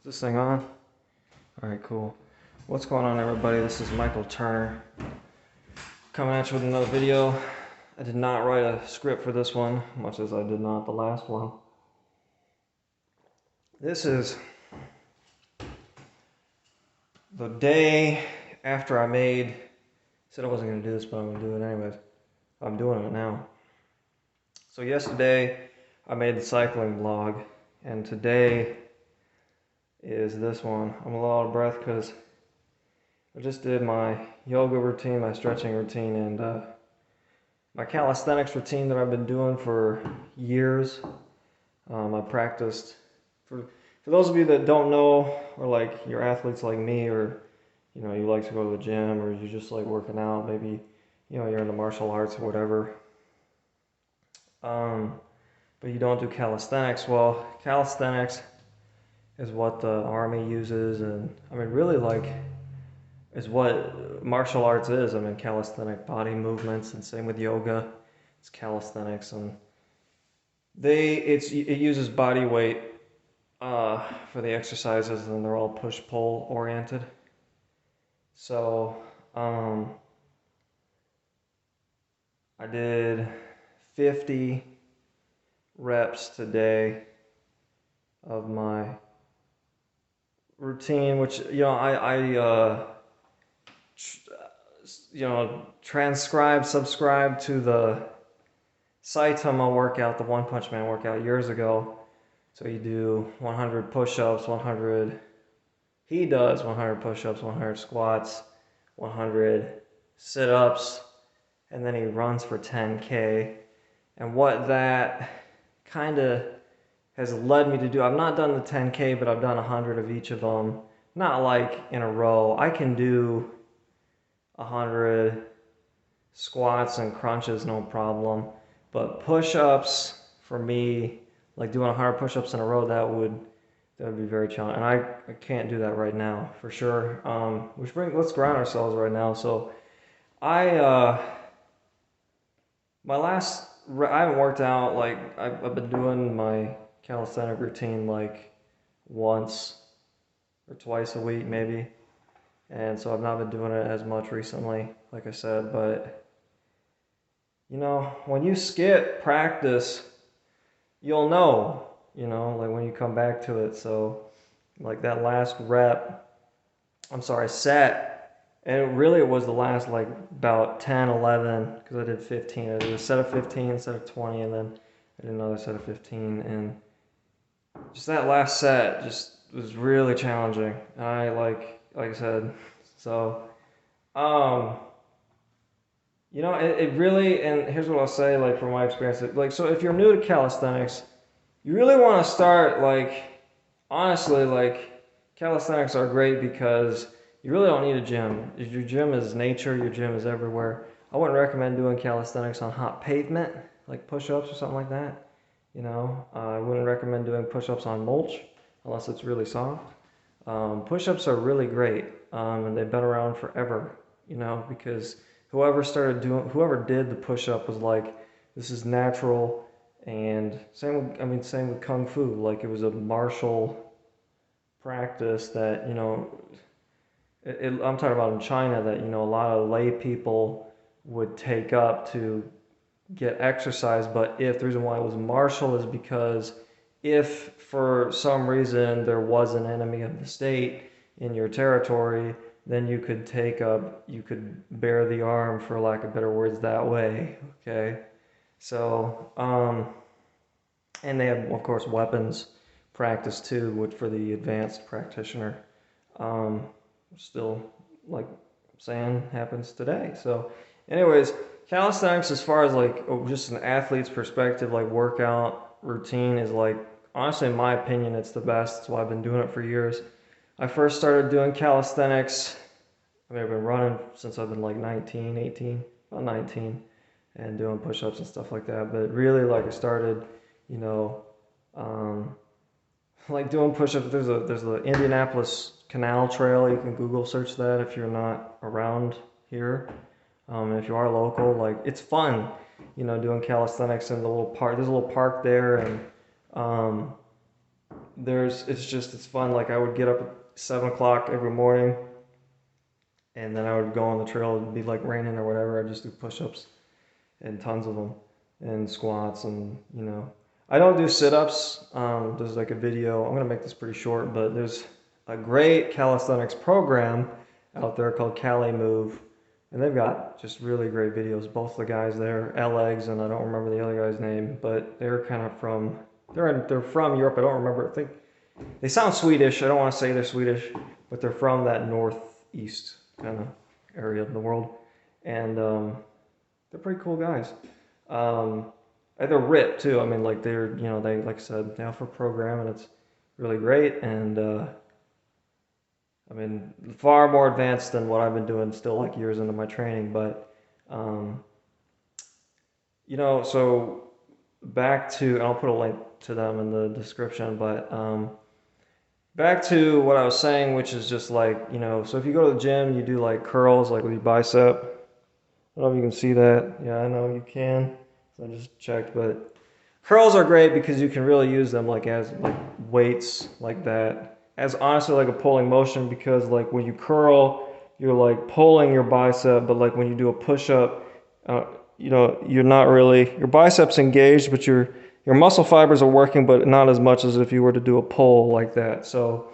Is this thing on? Alright, cool. What's going on, everybody? This is Michael Turner coming at you with another video. I did not write a script for this one, much as I did not the last one. This is the day after I said I wasn't going to do this, but I'm going to do it anyways. I'm doing it now. So yesterday I made the cycling vlog, and today is this one. I'm a little out of breath because I just did my yoga routine, my stretching routine, and my calisthenics routine that I've been doing for years. I practiced, for those of you that don't know, or like you're athletes like me, or you like to go to the gym, or you just like working out, maybe you're into martial arts or whatever, but you don't do calisthenics. Well, calisthenics is what the army uses, and I mean really like is what martial arts is. I mean, calisthenic body movements, and same with yoga. It's calisthenics, and it uses body weight for the exercises, and they're all push-pull oriented. So I did 50 reps today of my routine, which subscribe to the Saitama workout, the One Punch Man workout years ago. So you do 100 push-ups, he does 100 push-ups, 100 squats, 100 sit-ups, and then he runs for 10K. And what that kind of has led me to do, I've not done the 10K, but I've done 100 of each of them. Not like in a row. I can do 100 squats and crunches, no problem. But push-ups, for me, like doing 100 push-ups in a row, that would be very challenging. And I can't do that right now, for sure. Let's ground ourselves right now. So I haven't worked out, like I've been doing my calisthenic routine like once or twice a week maybe, and so I've not been doing it as much recently, like I said. But when you skip practice, you'll know, like when you come back to it. So like that last set, and it was the last like about 10, 11, because I did 15. I did a set of 15, set of 20, and then I did another set of 15, and just that last set just was really challenging. Like I said, so it really, and here's what I'll say, like from my experience, like, so if you're new to calisthenics, you really want to start, like, honestly, like, calisthenics are great because you really don't need a gym. Your gym is nature, your gym is everywhere. I wouldn't recommend doing calisthenics on hot pavement, like push-ups or something like that. I wouldn't recommend doing push-ups on mulch unless it's really soft. Push-ups are really great, and they've been around forever, because whoever did the push-up was like, this is natural. And same with Kung Fu. Like, it was a martial practice that, I'm talking about in China, that, a lot of lay people would take up to get exercise. But the reason why it was martial is because if for some reason there was an enemy of the state in your territory, then you could bear the arm, for lack of better words, that way. Okay. So, and they have, of course, weapons practice too, which for the advanced practitioner, still, like I'm saying, happens today. So, anyways, calisthenics, as far as like just an athlete's perspective, like workout routine, is like, honestly, in my opinion, it's the best. That's why I've been doing it for years. I first started doing calisthenics, I've been running since I've been like 19, 18, about 19. And doing push-ups and stuff like that. But really, like, I started, like doing push-ups. There's the Indianapolis Canal Trail. You can Google search that if you're not around here. And if you are local, like, it's fun, doing calisthenics in the little park. There's a little park there, and it's fun. Like I would get up at 7 o'clock every morning, and then I would go on the trail. It'd be like raining or whatever. I'd just do push-ups and tons of them, and squats, and I don't do sit-ups. There's like a video. I'm gonna make this pretty short, but there's a great calisthenics program out there called Cali Move, and they've got just really great videos. Both the guys there, Alex, and I don't remember the other guy's name, but they're kind of from they're from Europe. I don't remember. I think they sound Swedish. I don't want to say they're Swedish, but they're from that northeast kind of area of the world, and they're pretty cool guys. And they're ripped too. I mean, like they like I said, they offer a program, and it's really great, and I mean, far more advanced than what I've been doing. Still, like years into my training, but um, so back to, and I'll put a link to them in the description, but back to what I was saying, which is just like, so if you go to the gym, you do like curls, like with your bicep. I don't know if you can see that. Yeah, I know you can. So I just checked, but curls are great because you can really use them like as like weights like that. As honestly like a pulling motion, because like when you curl, you're like pulling your bicep, but like when you do a push-up, you're not really, your biceps engaged, but your muscle fibers are working, but not as much as if you were to do a pull like that. So,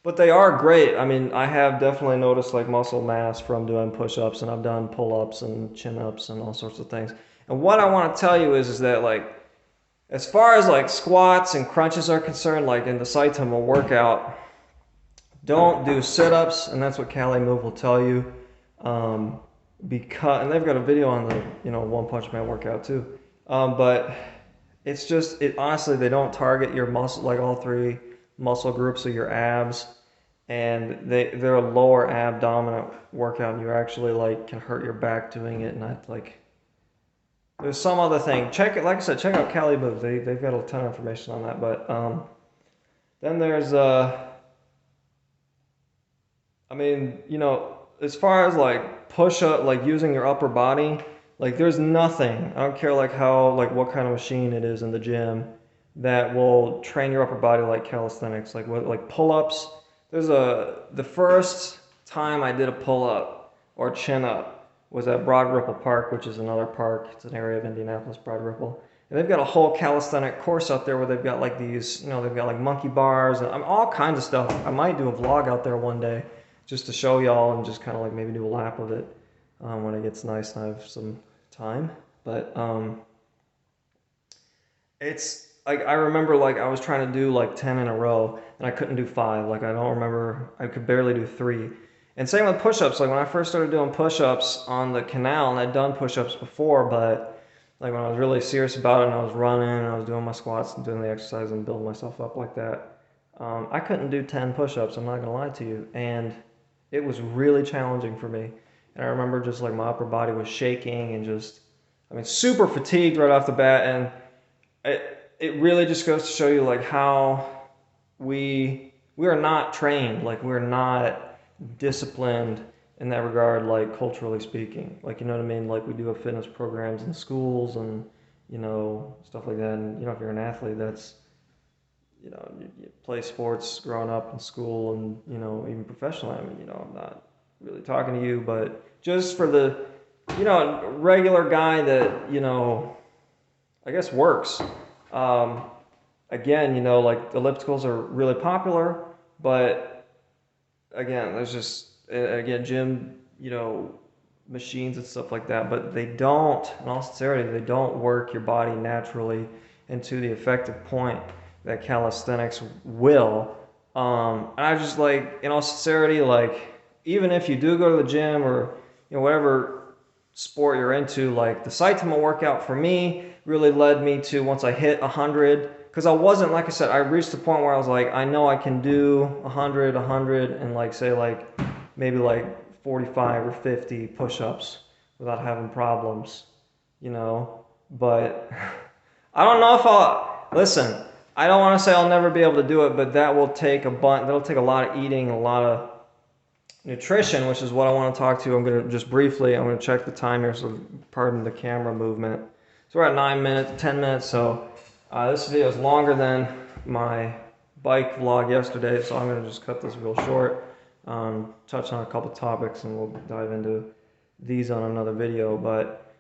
but they are great. I mean, I have definitely noticed like muscle mass from doing push-ups, and I've done pull-ups and chin-ups and all sorts of things. And what I want to tell you is that like, as far as like squats and crunches are concerned, like in the Saitama workout, don't do sit-ups, and that's what Cali Move will tell you. And they've got a video on the One Punch Man workout too. But it's just honestly, they don't target your muscle, like all three muscle groups of your abs, and they're a lower abdominant workout, and you actually like can hurt your back doing it, and I like. There's some other thing. Check it, like I said, check out Cali Move. They've got a ton of information on that. But then there's I mean, as far as like push up, like using your upper body, like there's nothing. I don't care like what kind of machine it is in the gym that will train your upper body like calisthenics, like pull-ups. The first time I did a pull-up or chin-up was at Broad Ripple Park, which is another park. It's an area of Indianapolis, Broad Ripple. And they've got a whole calisthenic course out there where they've got like these, they've got like monkey bars and all kinds of stuff. I might do a vlog out there one day just to show y'all and just kind of like maybe do a lap of it when it gets nice and I have some time. But it's like, I remember like I was trying to do like 10 in a row and I couldn't do 5. Like I don't remember, I could barely do 3. And same with push-ups. Like when I first started doing push-ups on the canal, and I'd done push-ups before, but like when I was really serious about it and I was running and I was doing my squats and doing the exercise and building myself up like that, I couldn't do 10 push-ups, I'm not gonna lie to you. And it was really challenging for me. And I remember just like my upper body was shaking and just, I mean, super fatigued right off the bat. And it really just goes to show you like how we are not trained, like we're not disciplined in that regard, like culturally speaking, like, you know what I mean? Like we do have fitness programs in schools and, stuff like that. And, if you're an athlete, that's, you play sports growing up in school and, even professionally. I mean, I'm not really talking to you, but just for the, regular guy that, I guess works. Again, like ellipticals are really popular, but again, there's just, gym, machines and stuff like that, but they don't, in all sincerity, they don't work your body naturally into the effective point that calisthenics will. And I just like, in all sincerity, like, even if you do go to the gym or, whatever sport you're into, like the Saitama workout for me really led me to, once I hit 100, because I wasn't, like I said, I reached the point where I was like, I know I can do 100, and like say like maybe like 45 or 50 push-ups without having problems, but I don't know if listen, I don't want to say I'll never be able to do it, but that'll take a lot of eating, a lot of nutrition, which is what I want to talk to. I'm going to check the time here, so pardon the camera movement. So we're at 9 minutes, 10 minutes, so this video is longer than my bike vlog yesterday, so I'm gonna just cut this real short. Touch on a couple topics, and we'll dive into these on another video. But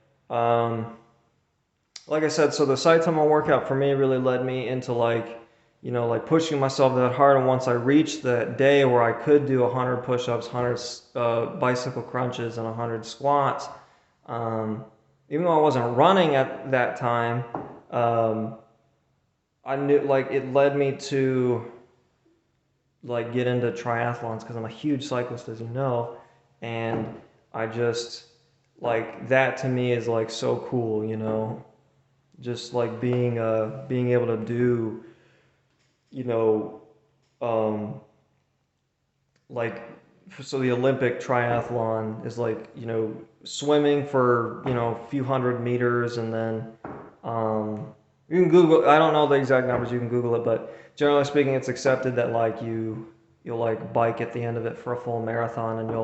like I said, so the Saitama workout for me really led me into like, you know, like pushing myself that hard. And once I reached that day where I could do 100 push-ups, 100 bicycle crunches, and 100 squats, even though I wasn't running at that time, um, I knew like it led me to like get into triathlons because I'm a huge cyclist, as you know, and I just like that to me is like so cool, you know, just like being able to do, you know, um, like so the Olympic triathlon is like, you know, swimming for, you know, a few hundred meters, and then you can Google, I don't know the exact numbers, you can Google it, but generally speaking it's accepted that like you'll like bike at the end of it for a full marathon, and you'll